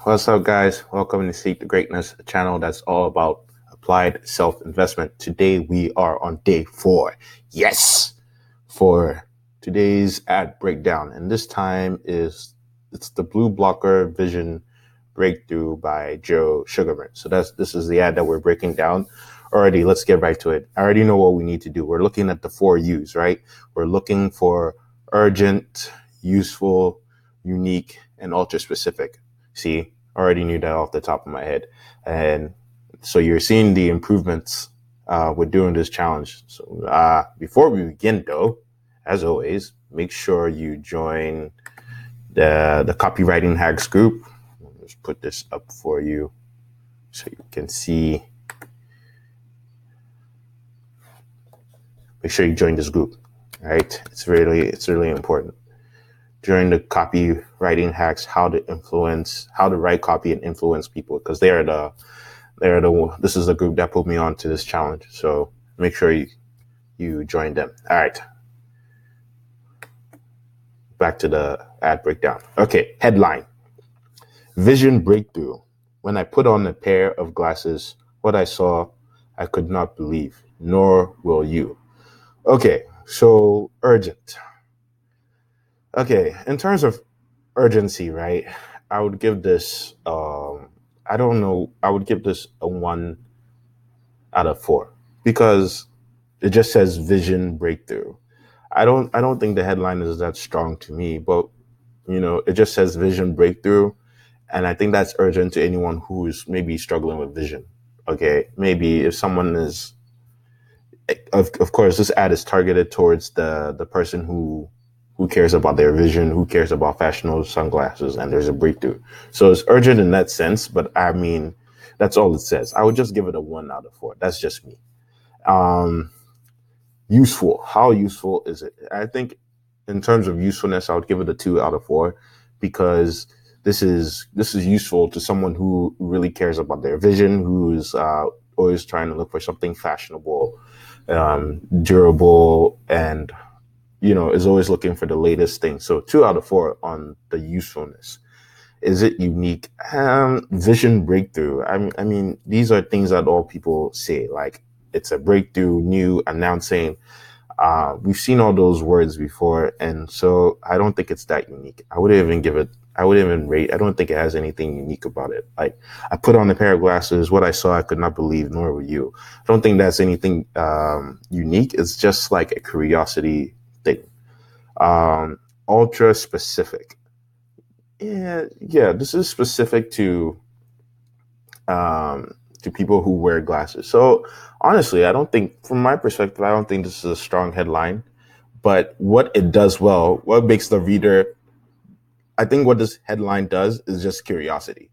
What's up, guys? Welcome to Seek the Greatness, a channel that's all about applied self-investment. Today we are on day 4. Yes, for today's ad breakdown, and this time it's the Blue Blocker Vision Breakthrough by Joe Sugarman. So this is the ad that we're breaking down. Alrighty, let's get right to it. I already know what we need to do. We're looking at the 4 U's, right? We're looking for urgent, useful, unique, and ultra specific. See, I already knew that off the top of my head. And so you're seeing the improvements with doing this challenge. So before we begin, though, as always, make sure you join the Copywriting Hacks group. Let's put this up for you so you can see. Make sure you join this group, right? It's really important. During the Copywriting Hacks, how to write copy and influence people, because this is the group that put me on to this challenge. So make sure you join them. All right. Back to the ad breakdown. Okay, headline. Vision breakthrough. When I put on a pair of glasses, what I saw, I could not believe, nor will you. Okay, so urgent. Okay, in terms of urgency, right? I would give this I would give this a 1 out of 4 because it just says vision breakthrough. I don't think the headline is that strong to me, but it just says vision breakthrough, and I think that's urgent to anyone who's maybe struggling with vision. Okay, maybe if someone is of course this ad is targeted towards the person who cares about their vision, who cares about fashionable sunglasses, and there's a breakthrough. So it's urgent in that sense, but I mean, that's all it says. I would just give it a 1 out of 4. That's just me. Useful. How useful is it? I think in terms of usefulness, I would give it a 2 out of 4 because this is useful to someone who really cares about their vision, who's always trying to look for something fashionable, durable, and is always looking for the latest thing. So 2 out of 4 on the usefulness. Is it unique? Vision breakthrough. I mean, these are things that all people say, like it's a breakthrough, new, announcing. We've seen all those words before, and so I don't think it's that unique. I wouldn't even rate. I don't think it has anything unique about it. Like, I put on a pair of glasses. What I saw, I could not believe, nor will you. I don't think that's anything unique. It's just like a curiosity thing. Ultra specific. Yeah, this is specific to people who wear glasses. So honestly, from my perspective, I don't think this is a strong headline, but what it does well, what makes the reader, I think what this headline does is just curiosity.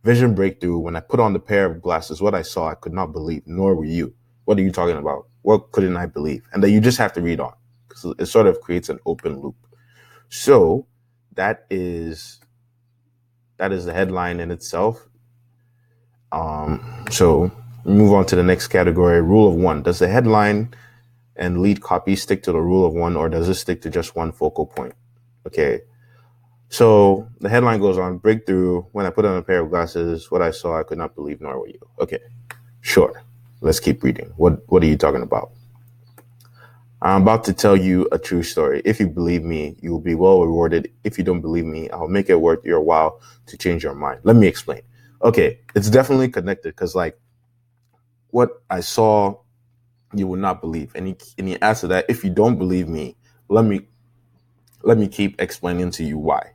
Vision breakthrough. When I put on the pair of glasses, what I saw, I could not believe, nor were you. What are you talking about? What couldn't I believe? And then you just have to read on, because it sort of creates an open loop. So that is the headline in itself. So move on to the next category. Rule of 1. Does the headline and lead copy stick to the rule of 1, or does it stick to just one focal point? Okay. So the headline goes on: breakthrough. When I put on a pair of glasses, what I saw, I could not believe, nor were you. Okay. Sure. Let's keep reading. What are you talking about? I'm about to tell you a true story. If you believe me, you will be well rewarded. If you don't believe me, I'll make it worth your while to change your mind. Let me explain. Okay, it's definitely connected, because like what I saw, you will not believe. And he adds to that, if you don't believe me, let me keep explaining to you why.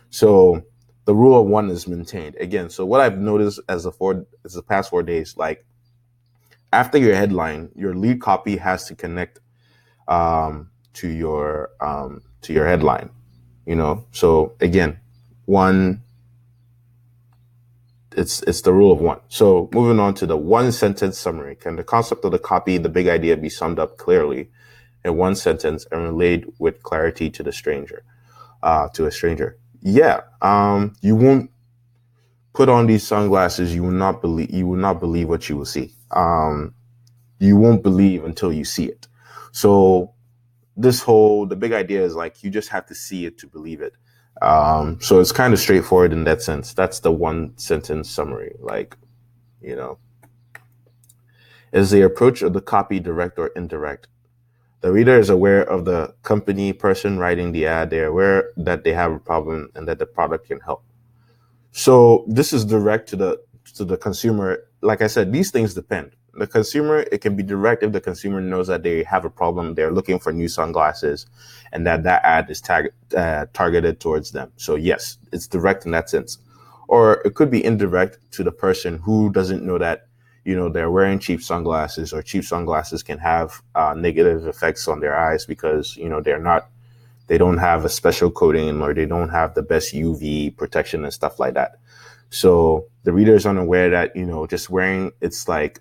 So the rule of 1 is maintained. Again, so what I've noticed as the past 4 days, like after your headline, your lead copy has to connect to your headline. So again, 1, it's the rule of 1. So moving on to the 1-sentence summary. Can the concept of the copy, the big idea, be summed up clearly in 1 sentence and relayed with clarity to a stranger? Yeah. You won't put on these sunglasses. You will not believe what you will see. You won't believe until you see it. So the big idea is like, you just have to see it to believe it. So it's kind of straightforward in that sense. That's the one sentence summary. Like, you know, is the approach of the copy direct or indirect? The reader is aware of the company, person writing the ad. They're aware that they have a problem and that the product can help. So this is direct to the consumer. Like I said, these things depend. The consumer, it can be direct if the consumer knows that they have a problem. They're looking for new sunglasses, and that ad is targeted towards them. So yes, it's direct in that sense. Or it could be indirect to the person who doesn't know that, you know, they're wearing cheap sunglasses, or cheap sunglasses can have negative effects on their eyes because, you know, they don't have a special coating, or they don't have the best UV protection and stuff like that. So the reader is unaware that, you know, just wearing, it's like,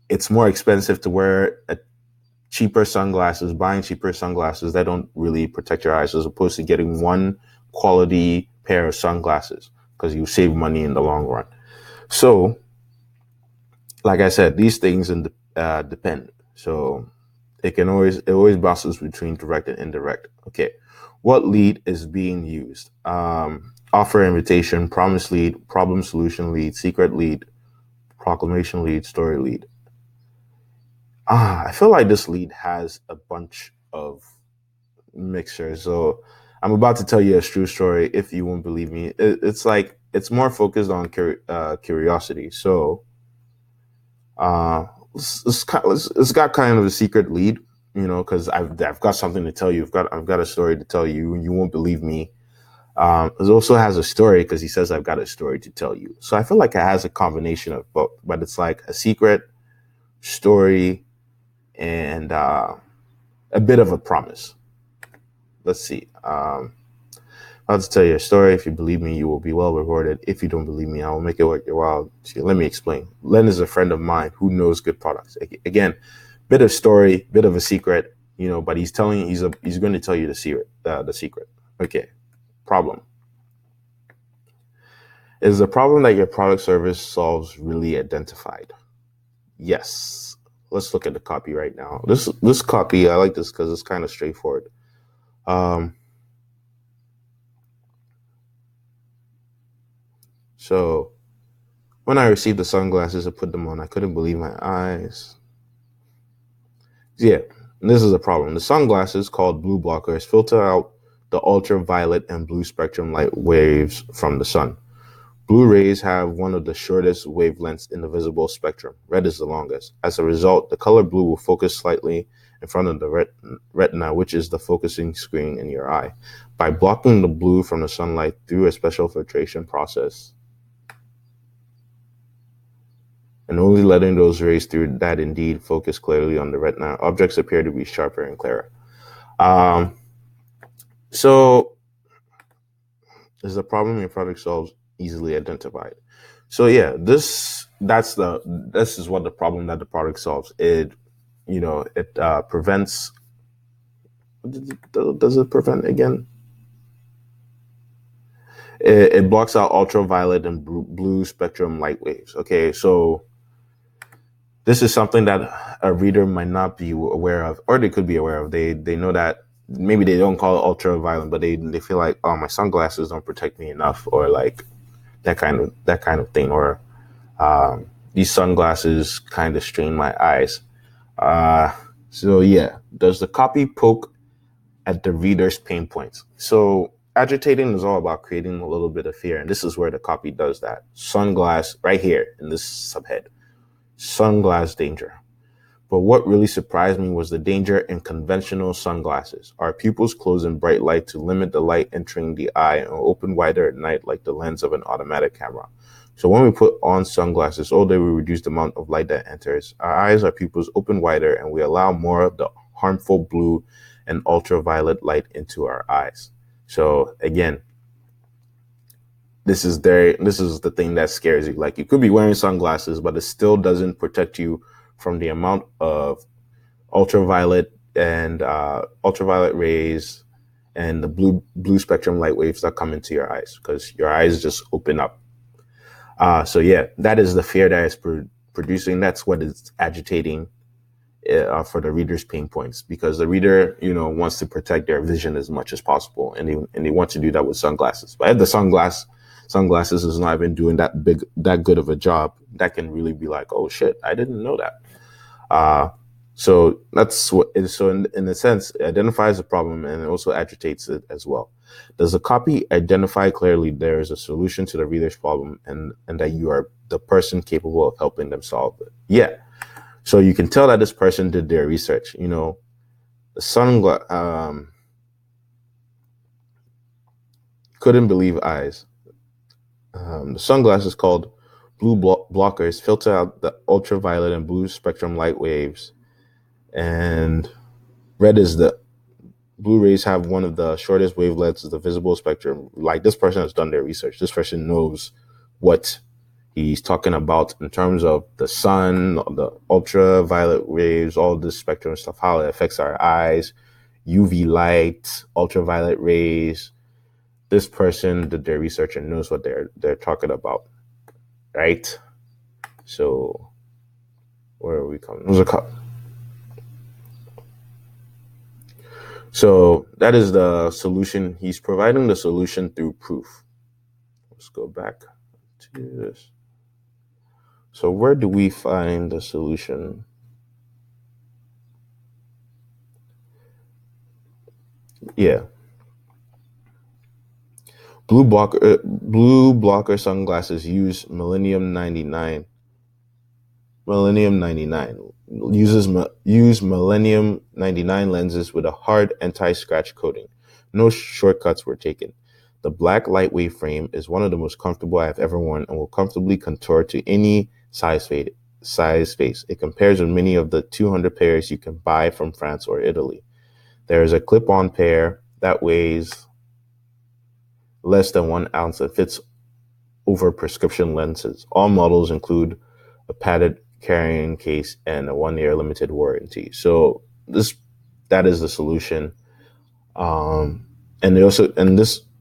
it's more expensive to wear buying cheaper sunglasses that don't really protect your eyes, as opposed to getting one quality pair of sunglasses, because you save money in the long run. So, like I said, these things depend. So it always bounces between direct and indirect. Okay, what lead is being used? Offer, invitation, promise lead, problem solution lead, secret lead, proclamation lead, story lead. I feel like this lead has a bunch of mixtures. So I'm about to tell you a true story. If you won't believe me, it's like, it's more focused on curiosity. So it's got kind of a secret lead, you know, because I've got something to tell you. I've got a story to tell you, and you won't believe me. It also has a story because he says I've got a story to tell you. So I feel like it has a combination of both, but it's like a secret, story, and a bit of a promise. Let's see. I'll just tell you a story. If you believe me, you will be well rewarded. If you don't believe me, I will make it worth your while. So let me explain. Len is a friend of mine who knows good products. Again, bit of story, bit of a secret, you know, but he's going to tell you the secret. Okay. Problem. Is the problem that your product service solves really identified? Yes. Let's look at the copy right now. This copy, I like this because it's kind of straightforward. So when I received the sunglasses and put them on, I couldn't believe my eyes. Yeah, this is a problem. The sunglasses, called blue blockers, filter out the ultraviolet and blue spectrum light waves from the sun. Blue rays have one of the shortest wavelengths in the visible spectrum. Red is the longest. As a result, the color blue will focus slightly in front of the retina, which is the focusing screen in your eye. By blocking the blue from the sunlight through a special filtration process, and only letting those rays through that indeed focus clearly on the retina, objects appear to be sharper and clearer. So is the problem your product solves easily identified? So yeah, this is what the problem that the product solves. It, you know, it prevents. Does it prevent again? It blocks out ultraviolet and blue spectrum light waves. Okay, so this is something that a reader might not be aware of, or they could be aware of. They know that maybe they don't call it ultraviolet, but they feel like, oh, my sunglasses don't protect me enough, or like that kind of thing, or these sunglasses kind of strain my eyes. So yeah, does the copy poke at the reader's pain points? So agitating is all about creating a little bit of fear, and this is where the copy does that. Sunglass right here in this subhead. Sunglass danger. But what really surprised me was the danger in conventional sunglasses. Our pupils close in bright light to limit the light entering the eye and open wider at night like the lens of an automatic camera. So when we put on sunglasses, all day we reduce the amount of light that enters. Our eyes, our pupils open wider, and we allow more of the harmful blue and ultraviolet light into our eyes. So again, this is the thing that scares you. Like, you could be wearing sunglasses, but it still doesn't protect you from the amount of ultraviolet and ultraviolet rays and the blue spectrum light waves that come into your eyes, because your eyes just open up. So yeah, that is the fear that is producing. That's what is agitating for the reader's pain points, because the reader, wants to protect their vision as much as possible, and they want to do that with sunglasses. But if the sunglasses is not even doing that good of a job, that can really be like, oh shit, I didn't know that. So that's what. So in a sense, it identifies the problem and it also agitates it as well. Does the copy identify clearly there is a solution to the reader's problem, and that you are the person capable of helping them solve it? Yeah. So you can tell that this person did their research. The couldn't believe eyes. The sunglasses called blue blockers filter out the ultraviolet and blue spectrum light waves, and red is the blue rays have one of the shortest wavelengths of the visible spectrum. Like, this person has done their research. This person knows what he's talking about in terms of the sun, the ultraviolet waves, all this spectrum stuff, how it affects our eyes, UV light, ultraviolet rays. This person did their research and knows what they're talking about, right? So where are we coming? So that is the solution. He's providing the solution through proof. Let's go back to this. So where do we find the solution? Yeah. Blue blocker sunglasses use Millennium 99. Use Millennium 99 lenses with a hard anti-scratch coating. No shortcuts were taken. The black lightweight frame is one of the most comfortable I have ever worn and will comfortably contour to any size face. It compares with many of the 200 pairs you can buy from France or Italy. There is a clip-on pair that weighs less than 1 ounce and fits over prescription lenses. All models include a padded carrying case and a 1-year limited warranty. So that is the solution. And this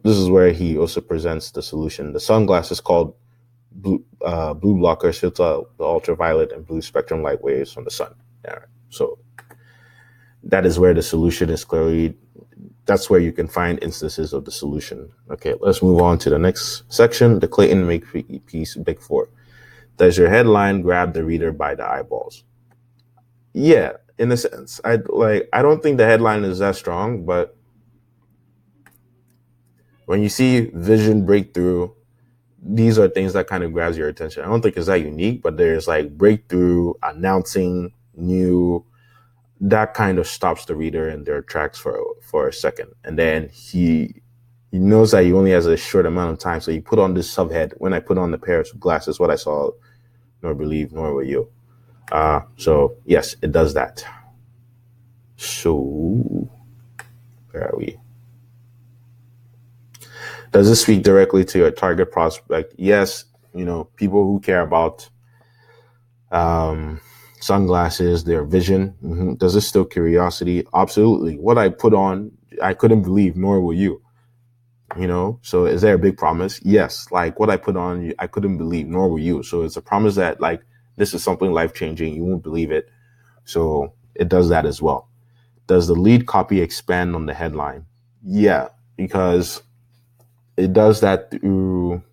is where he also presents the solution. The sunglasses called blue blockers filter out the ultraviolet and blue spectrum light waves from the sun. Yeah. So that is where the solution is clearly. That's where you can find instances of the solution. Okay, let's move on to the next section, the Clayton Makepeace Big Four. Does your headline grab the reader by the eyeballs? Yeah, in a sense. I don't think the headline is that strong, but when you see vision breakthrough, these are things that kind of grabs your attention. I don't think it's that unique, but there's like breakthrough, announcing new, that kind of stops the reader in their tracks for a second. And then he knows that he only has a short amount of time. So you put on this subhead. When I put on the pair of glasses, what I saw, nor believe, nor will you. So yes, it does that. So where are we? Does this speak directly to your target prospect? Yes. People who care about sunglasses, their vision. Mm-hmm. Does this still curiosity? Absolutely. What I put on, I couldn't believe, nor will you. So is there a big promise? Yes. Like, what I put on, I couldn't believe, nor will you. So it's a promise that, like, this is something life-changing. You won't believe it. So it does that as well. Does the lead copy expand on the headline? Yeah, because it does that through,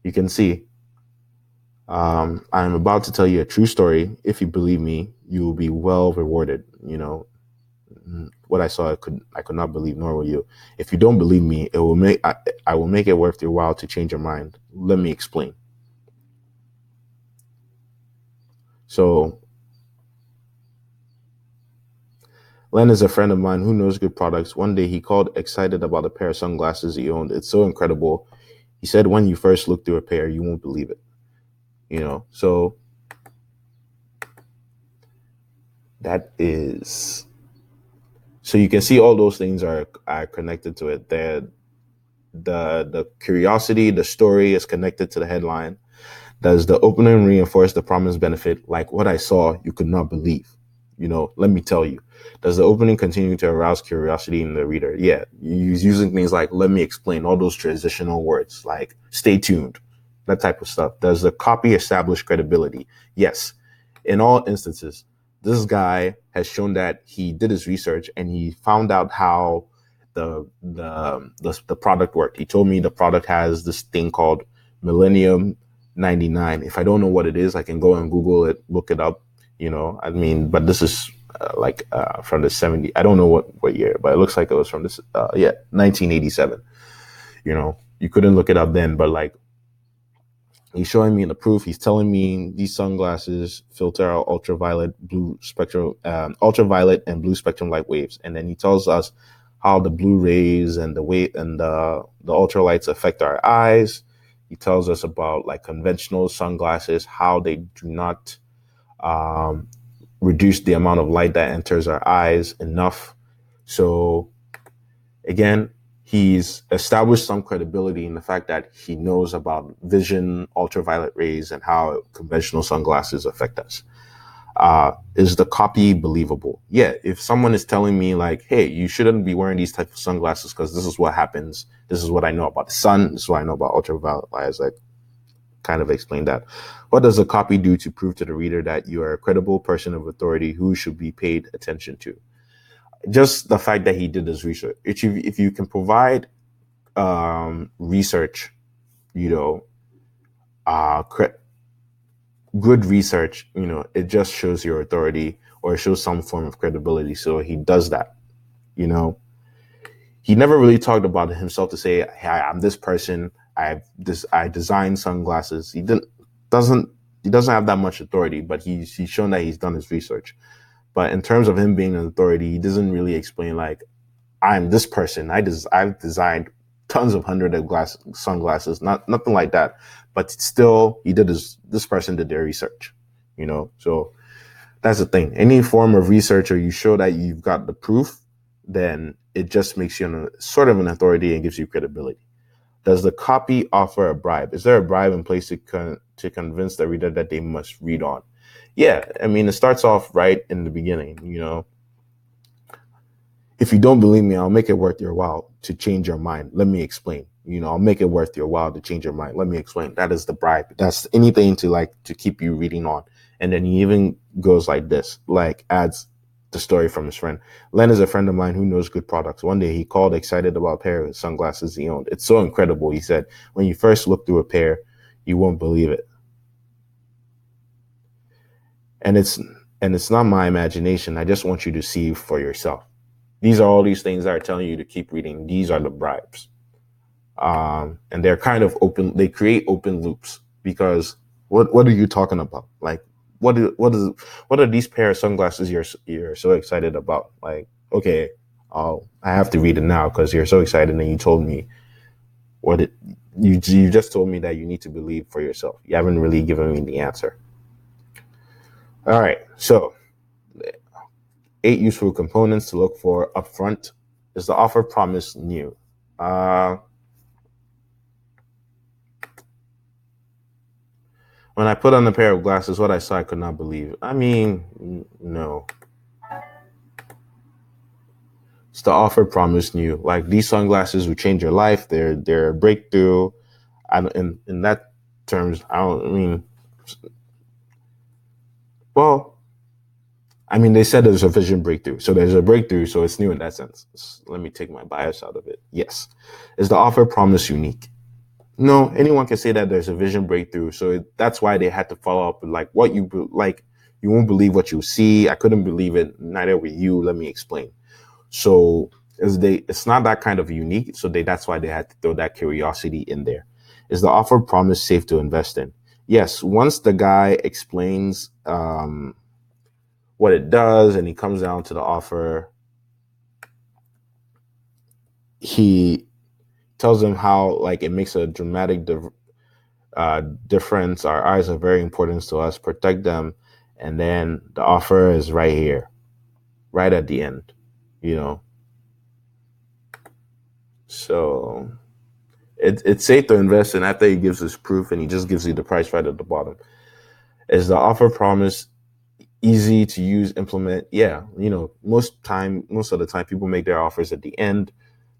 you can see, I'm about to tell you a true story. If you believe me, you will be well rewarded. What I saw, I could not believe, nor will you. If you don't believe me, I will make it worth your while to change your mind. Let me explain. So, Len is a friend of mine who knows good products. One day he called excited about a pair of sunglasses he owned. It's so incredible. He said, when you first look through a pair, you won't believe it. So that is, so you can see all those things are connected to it. The curiosity, the story is connected to the headline. Does the opening reinforce the promised benefit? Like, what I saw, you could not believe. Let me tell you. Does the opening continue to arouse curiosity in the reader? Yeah, he's using things like, let me explain, all those transitional words, like stay tuned, that type of stuff. Does the copy establish credibility? Yes. In all instances, this guy has shown that he did his research and he found out how the product worked. He told me the product has this thing called Millennium 99. If I don't know what it is, I can go and Google it, look it up. I mean, but this is from the 70s. I don't know what year, but it looks like it was from this 1987. You couldn't look it up then, but like, he's showing me the proof. He's telling me these sunglasses filter out ultraviolet and blue spectrum light waves, and then he tells us how the blue rays and the ultralights affect our eyes. He tells us about like conventional sunglasses, how they do not reduce the amount of light that enters our eyes enough. So again, he's established some credibility in the fact that he knows about vision, ultraviolet rays, and how conventional sunglasses affect us. Is the copy believable? Yeah. If someone is telling me like, hey, you shouldn't be wearing these types of sunglasses because this is what happens. This is what I know about the sun. This is what I know about ultraviolet light. I kind of explained that. What does the copy do to prove to the reader that you are a credible person of authority who should be paid attention to? Just the fact that he did his research. If you can provide research, good research, it just shows your authority, or it shows some form of credibility. So he does that. He never really talked about himself to say, hey, I'm this person. I designed sunglasses. He doesn't have that much authority, but he's shown that he's done his research. But in terms of him being an authority, he doesn't really explain like, I'm this person. I've designed tons of hundreds of sunglasses, nothing like that. But still, this person did their research, So that's the thing. Any form of research, or you show that you've got the proof, then it just makes you sort of an authority and gives you credibility. Does the copy offer a bribe? Is there a bribe in place to convince the reader that they must read on? Yeah, I mean, it starts off right in the beginning, If you don't believe me, I'll make it worth your while to change your mind. Let me explain. I'll make it worth your while to change your mind. Let me explain. That is the bribe. That's anything to keep you reading on. And then he even goes like this, adds the story from his friend. Len is a friend of mine who knows good products. One day he called excited about a pair of sunglasses he owned. It's so incredible, he said. When you first look through a pair, you won't believe it. And it's not my imagination. I just want you to see for yourself. These are all these things that are telling you to keep reading. These are the bribes. And they're kind of open. They create open loops, because what are you talking about? Like, what are these pair of sunglasses you're so excited about? Like, okay, I have to read it now because you're so excited and you told me you just told me that you need to believe for yourself. You haven't really given me the answer. All right, so 8 useful components to look for upfront. Is the offer promise new? When I put on a pair of glasses, what I saw I could not believe. I mean, no. Is the offer promise new? Like, these sunglasses will change your life. They're a breakthrough. In that terms, they said there's a vision breakthrough. So there's a breakthrough, so it's new in that sense. Let me take my bias out of it. Yes. Is the offer promise unique? No, anyone can say that there's a vision breakthrough. So that's why they had to follow up with you won't believe what you see. I couldn't believe it. Neither were you. Let me explain. So it's not that kind of unique. So that's why they had to throw that curiosity in there. Is the offer promise safe to invest in? Yes. Once the guy explains what it does and he comes down to the offer, he tells them how it makes a dramatic difference. Our eyes are very important to us. Protect them. And then the offer is right here, right at the end, So it's safe to invest in after he gives us proof and he just gives you the price right at the bottom. Is the offer promise easy to use, implement? Yeah. Most of the time people make their offers at the end.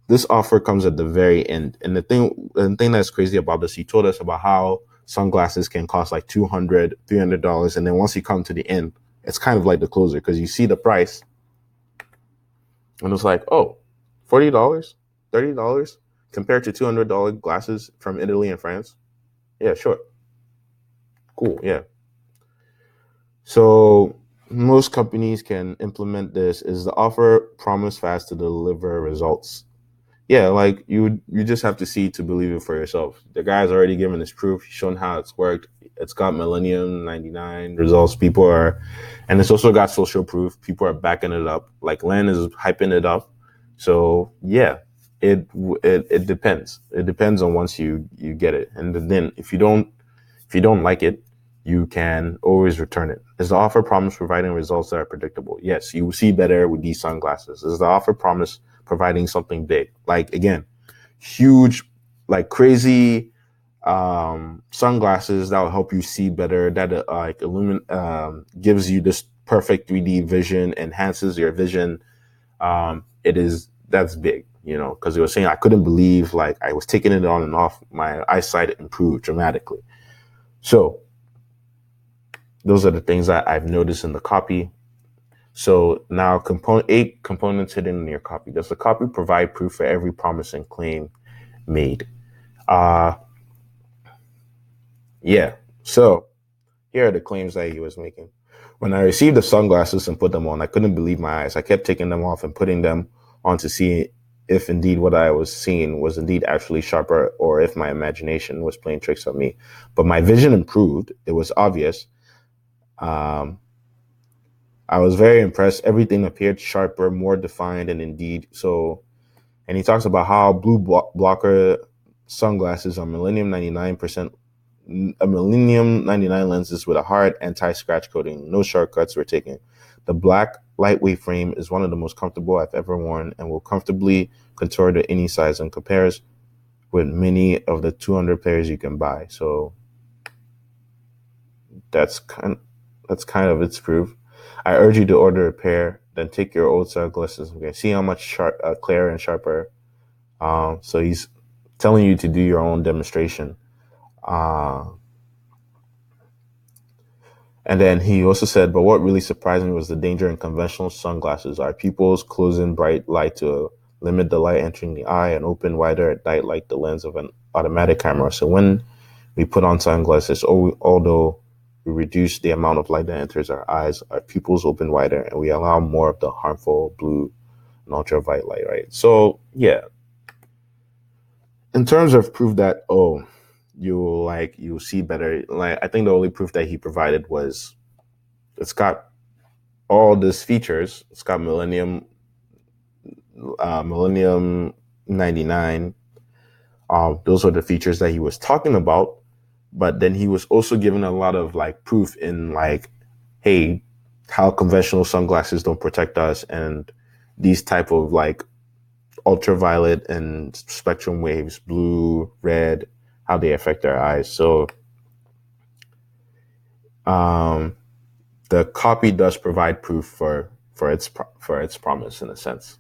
This offer comes at the very end. And the thing that's crazy about this, he told us about how sunglasses can cost like $200, $300. And then once you come to the end, it's kind of like the closer because you see the price and it's like, oh, $40, $30 compared to $200 glasses from Italy and France. Yeah, sure. Cool. Yeah. So most companies can implement this. Is the offer promise fast to deliver results? Yeah, like you just have to see to believe it for yourself. The guy's already given his proof, he's shown how it's worked. It's got Millennium 99 results. People are, and it's also got social proof. People are backing it up. Like Len is hyping it up. So yeah, it depends. It depends on once you get it, and then if you don't like it, you can always return it. Is the offer promise providing results that are predictable? Yes, you will see better with these sunglasses. Is the offer promise providing something big? Like again, huge, like crazy sunglasses that will help you see better. That gives you this perfect 3D vision, enhances your vision. That's big, because it was saying I couldn't believe like I was taking it on and off. My eyesight improved dramatically. So those are the things that I've noticed in the copy. So now components hidden in your copy. Does the copy provide proof for every promise and claim made? Yeah. So here are the claims that he was making. When I received the sunglasses and put them on, I couldn't believe my eyes. I kept taking them off and putting them on to see if indeed what I was seeing was indeed actually sharper or if my imagination was playing tricks on me. But my vision improved. It was obvious. I was very impressed. Everything appeared sharper, more defined, and indeed so. And he talks about how blue blocker sunglasses are Millennium 99%, a Millennium 99 lenses with a hard anti-scratch coating. No shortcuts were taken. The black lightweight frame is one of the most comfortable I've ever worn and will comfortably contour to any size and compares with many of the 200 pairs you can buy. So that's kind of its proof. I urge you to order a pair, then take your old sunglasses. Okay, see how much clearer and sharper. So he's telling you to do your own demonstration. And then he also said, but what really surprised me was the danger in conventional sunglasses. Our pupils close in bright light to limit the light entering the eye and open wider at night like the lens of an automatic camera. So when we put on sunglasses, although we reduce the amount of light that enters our eyes, our pupils open wider and we allow more of the harmful blue and ultraviolet light, right? So yeah, in terms of proof that, you'll see better, like I think the only proof that he provided was it's got all these features. It's got Millennium 99. Those are the features that he was talking about. But then he was also given a lot of like proof in like, hey, how conventional sunglasses don't protect us, and these type of like ultraviolet and spectrum waves, blue, red, how they affect our eyes. So the copy does provide proof for its promise in a sense.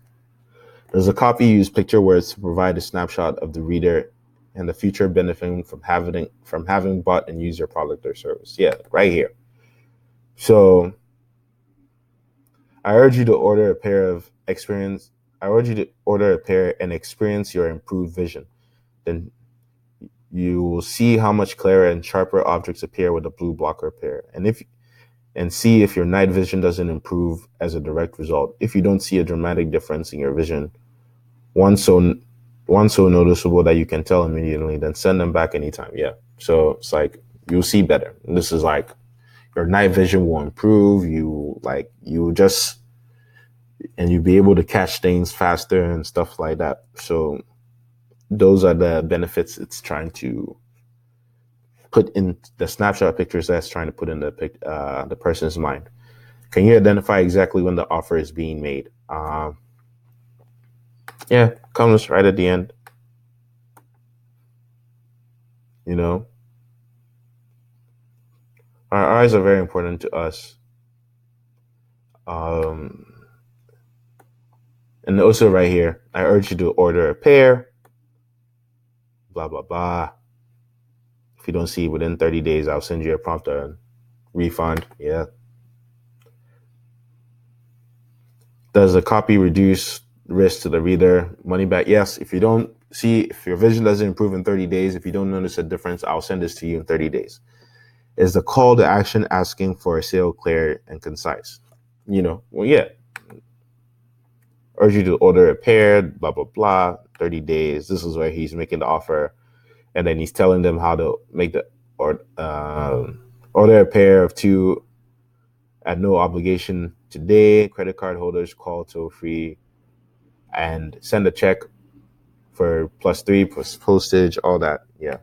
Does the copy use picture words to provide a snapshot of the reader and the future benefiting from having bought and used your product or service? Yeah, right here. So I urge you to order a pair and experience your improved vision. Then you will see how much clearer and sharper objects appear with a blue blocker pair. And see if your night vision doesn't improve as a direct result. If you don't see a dramatic difference in your vision, one so noticeable that you can tell immediately, then send them back anytime. Yeah. So it's like you'll see better. And this is like your night vision will improve. You'll be able to catch things faster and stuff like that. So those are the benefits it's trying to put in the snapshot pictures that's trying to put in the person's mind. Can you identify exactly when the offer is being made? Yeah, comes right at the end. Our eyes are very important to us. And also right here, I urge you to order a pair, blah, blah, blah. If you don't see it within 30 days, I'll send you a prompt refund. Yeah. Does the copy reduce risk to the reader? Money back? Yes. If your vision doesn't improve in 30 days, if you don't notice a difference, I'll send this to you in 30 days. Is the call to action asking for a sale clear and concise? Well, yeah. Urge you to order a pair, blah, blah, blah, 30 days. This is where he's making the offer. And then he's telling them how to make order a pair of 2 at no obligation today. Credit card holders call toll free and send a check for +3 plus postage, all that. Yeah.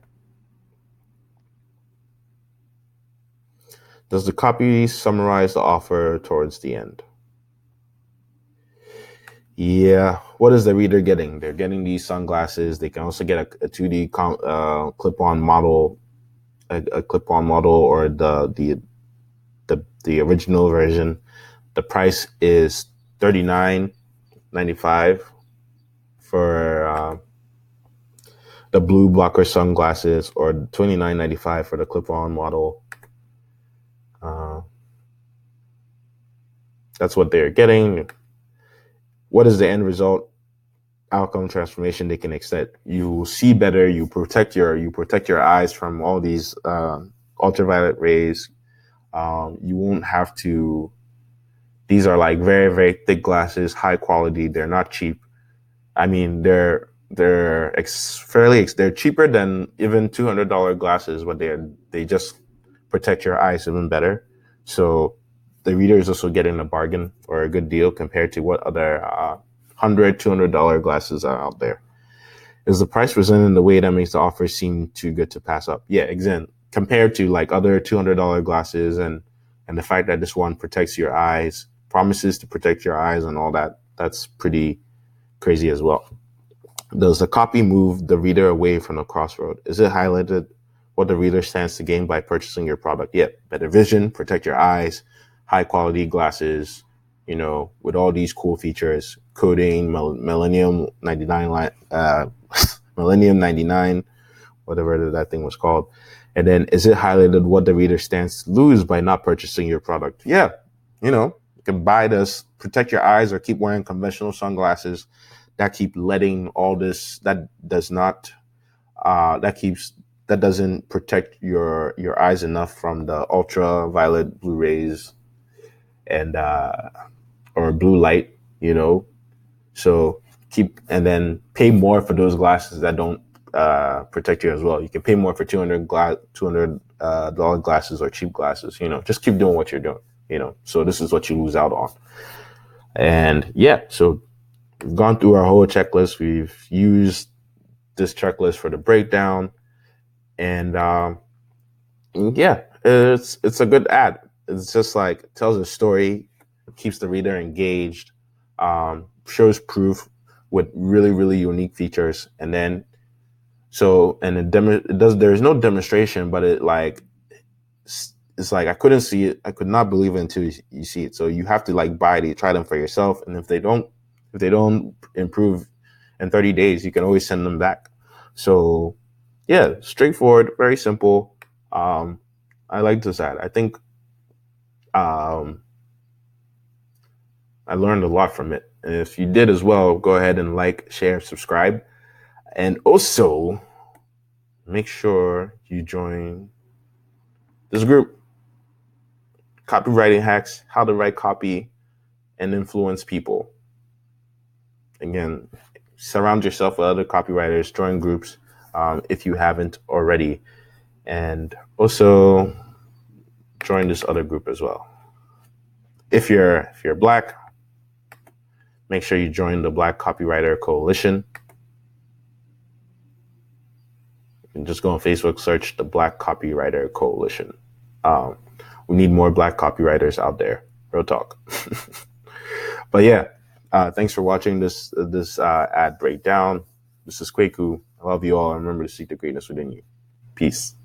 Does the copy summarize the offer towards the end? Yeah. What is the reader getting? They're getting these sunglasses. They can also get a 2D clip-on model, a clip-on model, or the original version. The price is $39.95 for the blue blocker sunglasses, or $29.95 for the clip-on model. That's what they're getting. What is the end result? Outcome transformation they can expect. You see better. You protect your eyes from all these ultraviolet rays. You won't have to. These are like very, very thick glasses, high quality. They're not cheap. I mean, they're cheaper than even $200 glasses, but they just protect your eyes even better. So the reader is also getting a bargain or a good deal compared to what other $100, $200 glasses are out there. Is the price presented in the way that makes the offer seem too good to pass up? Yeah, again, compared to like other $200 glasses and the fact that this one protects your eyes, promises to protect your eyes and all that, that's pretty crazy as well. Does the copy move the reader away from the crossroad? Is it highlighted what the reader stands to gain by purchasing your product? Yeah, better vision, protect your eyes, high quality glasses, with all these cool features, coding, Millennium 99, Millennium 99, whatever that thing was called. And then, is it highlighted what the reader stands to lose by not purchasing your product? Yeah, you can buy this, protect your eyes, or keep wearing conventional sunglasses that keep letting all this that doesn't protect your eyes enough from the ultraviolet blue rays and or blue light, so and then pay more for those glasses that don't protect you as well. You can pay more for $200 glasses or cheap glasses. Just keep doing what you're doing. So this is what you lose out on. And yeah, so we've gone through our whole checklist. We've used this checklist for the breakdown, and yeah, it's a good ad. It's just like tells a story, keeps the reader engaged, shows proof with really, really unique features, and then there's no demonstration, but it's like I couldn't see it. I could not believe it until you see it. So you have to buy it, try them for yourself, and if they don't improve in 30 days, you can always send them back. So yeah, straightforward, very simple. I like this ad. I think I learned a lot from it. And if you did as well, go ahead and share, subscribe. And also make sure you join this group, Copywriting Hacks, how to write copy and influence people. Again, surround yourself with other copywriters, join groups if you haven't already. And also join this other group as well. If you're Black, make sure you join the Black Copywriter Coalition. You can just go on Facebook, search the Black Copywriter Coalition. We need more Black copywriters out there. Real talk. But yeah, thanks for watching this ad breakdown. This is Kweku. I love you all. And remember to seek the greatness within you. Peace.